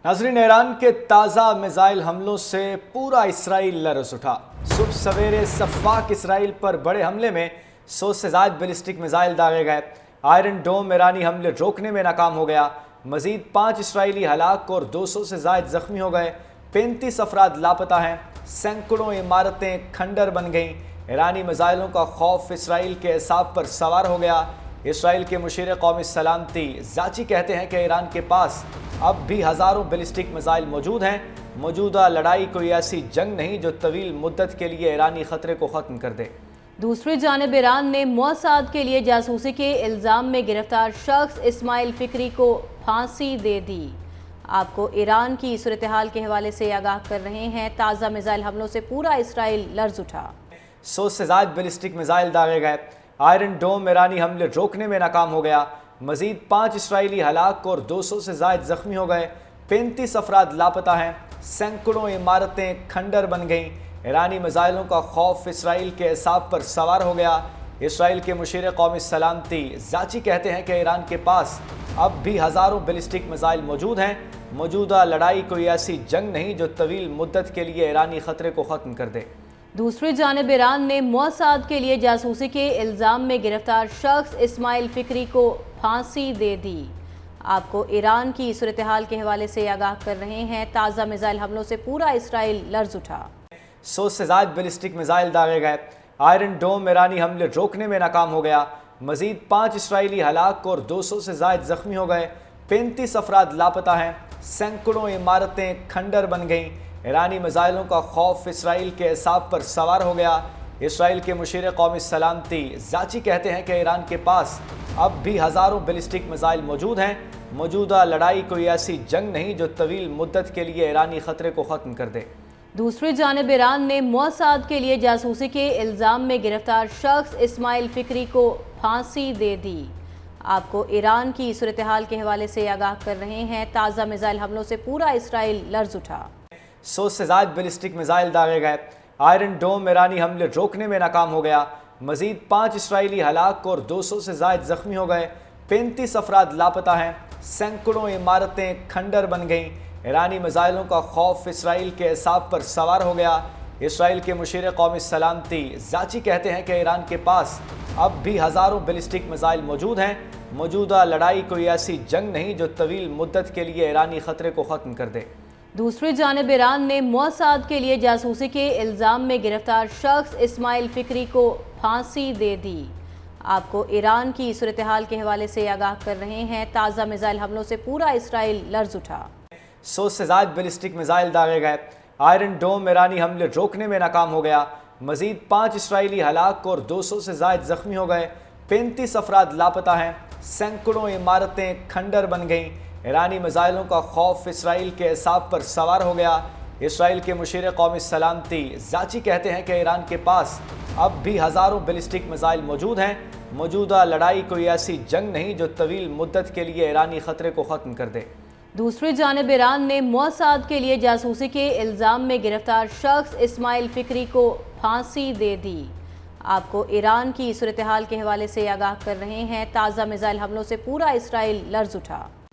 नाज़रीन, ईरान के ताज़ा मिसाइल हमलों से पूरा इसराइल लरज़ उठा। सुबह सवेरे सफ़ाक इसराइल पर बड़े हमले में 100 से ज़ायद बैलिस्टिक मिसाइल दागे गए। आयरन डोम ईरानी हमले रोकने में नाकाम हो गया। मज़ीद 5 इसराइली हलाक और 200 से ज़ायद ज़ख्मी हो गए। 35 अफराद लापता हैं। सैकड़ों इमारतें खंडर बन गईं। ईरानी मिसाइलों का खौफ इसराइल के एसाब पर सवार हो गया। इसराइल के मुशीर कौमी सलामती ज़ाची कहते हैं कि ईरान के पास अब भी हज़ारों बैलिस्टिक मिसाइल मौजूद हैं। मौजूदा लड़ाई कोई ऐसी जंग नहीं जो तवील मुद्दत के लिए ईरानी ख़तरे को ख़त्म कर दे। दूसरी जानिब ईरान ने मोसाद के लिए जासूसी के इल्ज़ाम में गिरफ्तार शख्स इस्माइल फ़िक्री को फांसी दे दी। आपको ईरान की सूरत हाल के हवाले से आगाह कर रहे हैं। ताज़ा मिसाइल हमलों से पूरा इसराइल लर्ज़ उठा। 100 से ज़ायद बैलिस्टिक मिसाइल दागे गए। आयरन डोम ईरानी हमले रोकने में नाकाम हो गया। मज़ीद 5 इसराइली हलाक और 200 से ज़ायद ज़ख्मी हो गए। 35 अफराद लापता हैं। सैकड़ों इमारतें खंडर बन गईं। ईरानी मिसाइलों का खौफ इसराइल के एसाब पर सवार हो गया। इसराइल के मुशीर कौमी सलामती ज़ाची कहते हैं कि ईरान के पास अब भी हज़ारों बैलिस्टिक मिसाइल मौजूद हैं। मौजूदा लड़ाई कोई ऐसी जंग नहीं जो तवील मुद्दत के लिए ईरानी ख़तरे को ख़त्म कर दे। दूसरी जानिब ईरान ने मोसाद के लिए जासूसी के इल्ज़ाम में गिरफ्तार शख्स इस्माइल फ़िक्री को फांसी दे दी। आपको ईरान की सूरत हाल के हवाले से आगाह कर रहे हैं। ताज़ा मिसाइल हमलों से पूरा इसराइल लर्ज़ उठा। 100 से ज़ायद बैलिस्टिक मिसाइल दागे गए। आयरन डोम ईरानी हमले रोकने में नाकाम हो गया। मज़ीद 5 इसराइली हलाक और 200 से ज़ायद ज़ख्मी हो गए। 35 अफराद लापता हैं। सैकड़ों इमारतें खंडर बन गईं। ईरानी मिसाइलों का खौफ इसराइल के एसाब पर सवार हो गया। इसराइल के मुशीर कौमी सलामती ज़ाची कहते हैं कि ईरान के पास अब भी हज़ारों बैलिस्टिक मिसाइल मौजूद हैं। मौजूदा लड़ाई कोई ऐसी जंग नहीं जो तवील मुद्दत के लिए ईरानी ख़तरे को ख़त्म कर दे। दूसरी जानिब ईरान ने मोसाद के लिए जासूसी के इल्ज़ाम में गिरफ्तार शख्स इस्माइल फ़िक्री को फांसी दे दी। आपको ईरान की सूरत हाल के हवाले से आगाह कर रहे हैं। ताज़ा मिसाइल हमलों से पूरा इसराइल लर्ज़ उठा। 100 से ज़ायद बैलिस्टिक मिसाइल दागे गए। आयरन डोम ईरानी हमले रोकने में नाकाम हो गया। मज़ीद 5 इसराइली हलाक और 200 से ज़ायद ज़ख्मी हो गए। 35 अफराद लापता हैं। सैकड़ों इमारतें खंडर बन गईं। ईरानी मिसाइलों का खौफ इसराइल के एसाब पर सवार हो गया। इसराइल के मुशीर कौमी सलामती ज़ाची कहते हैं कि ईरान के पास अब भी हज़ारों बैलिस्टिक मिसाइल मौजूद हैं। मौजूदा लड़ाई कोई ऐसी जंग नहीं जो तवील मुद्दत के लिए ईरानी ख़तरे को ख़त्म कर दे। दूसरी जानिब ईरान ने मोसाद के लिए जासूसी के इल्ज़ाम में गिरफ्तार शख्स इस्माइल फ़िक्री को फांसी दे दी। आपको ईरान की सूरत हाल के हवाले से आगाह कर रहे हैं। ताज़ा मिसाइल हमलों से पूरा इसराइल लर्ज़ उठा। 100 से ज़ायद बैलिस्टिक मिसाइल दागे गए। आयरन डोम ईरानी हमले रोकने में नाकाम हो गया। मज़ीद 5 इसराइली हलाक और 200 से ज़ायद ज़ख्मी हो गए। 35 अफराद लापता हैं। सैकड़ों इमारतें खंडर बन गईं। ईरानी मिसाइलों का खौफ इसराइल के एसाब पर सवार हो गया। इसराइल के मुशीर कौमी सलामती ज़ाची कहते हैं कि ईरान के पास अब भी हज़ारों बैलिस्टिक मिसाइल मौजूद हैं। मौजूदा लड़ाई कोई ऐसी जंग नहीं जो तवील मुद्दत के लिए ईरानी ख़तरे को ख़त्म कर दे। दूसरी जानिब ईरान ने मोसाद के लिए जासूसी के इल्ज़ाम में गिरफ्तार शख्स इस्माइल फ़िक्री को फांसी दे दी। आपको ईरान की सूरत हाल के हवाले से आगाह कर रहे हैं। ताज़ा मिसाइल हमलों से पूरा इसराइल लर्ज़ उठा।